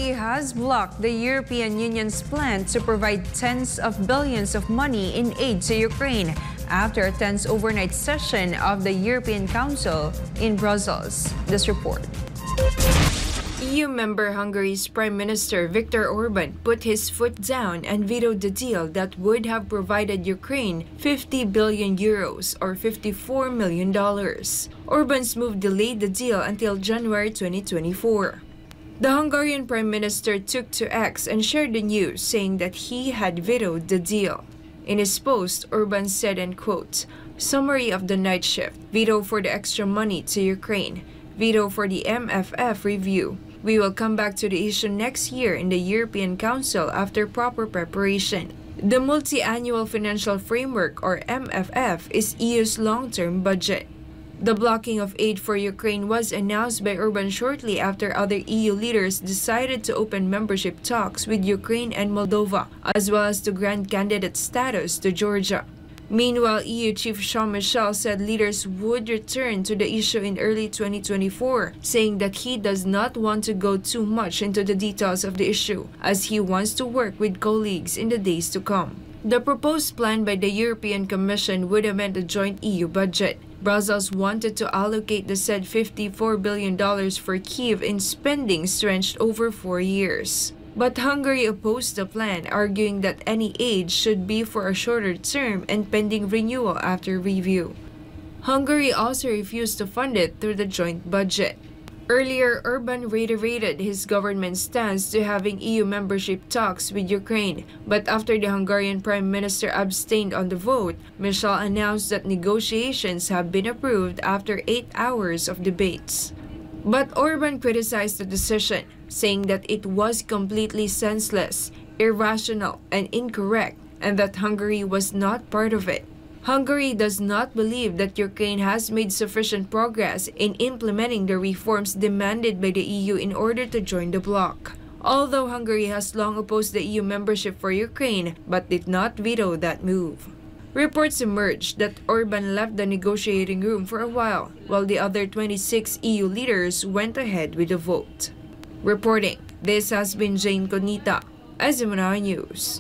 Hungary has blocked the European Union's plan to provide tens of billions of money in aid to Ukraine after a tense overnight session of the European Council in Brussels. This report. EU member Hungary's Prime Minister Viktor Orban put his foot down and vetoed the deal that would have provided Ukraine 50 billion euros or $54 million. Orban's move delayed the deal until January 2024. The Hungarian Prime Minister took to X and shared the news, saying that he had vetoed the deal. In his post, Orban said, and quote, "Summary of the night shift, veto for the extra money to Ukraine, veto for the MFF review. We will come back to the issue next year in the European Council after proper preparation. The Multi-Annual Financial Framework, or MFF, is EU's long-term budget." The blocking of aid for Ukraine was announced by Orban shortly after other EU leaders decided to open membership talks with Ukraine and Moldova, as well as to grant candidate status to Georgia. Meanwhile, EU Chief Jean-Michel said leaders would return to the issue in early 2024, saying that he does not want to go too much into the details of the issue, as he wants to work with colleagues in the days to come. The proposed plan by the European Commission would amend the joint EU budget. Brussels wanted to allocate the said $54 billion for Kyiv in spending stretched over 4 years. But Hungary opposed the plan, arguing that any aid should be for a shorter term and pending renewal after review. Hungary also refused to fund it through the joint budget. Earlier, Orban reiterated his government's stance to having EU membership talks with Ukraine, but after the Hungarian Prime Minister abstained on the vote, Michel announced that negotiations have been approved after 8 hours of debates. But Orban criticized the decision, saying that it was completely senseless, irrational, and incorrect, and that Hungary was not part of it. Hungary does not believe that Ukraine has made sufficient progress in implementing the reforms demanded by the EU in order to join the bloc. Although Hungary has long opposed the EU membership for Ukraine, but did not veto that move. Reports emerged that Orban left the negotiating room for a while the other 26 EU leaders went ahead with the vote. Reporting, this has been Jayne Codnita, SMNI News.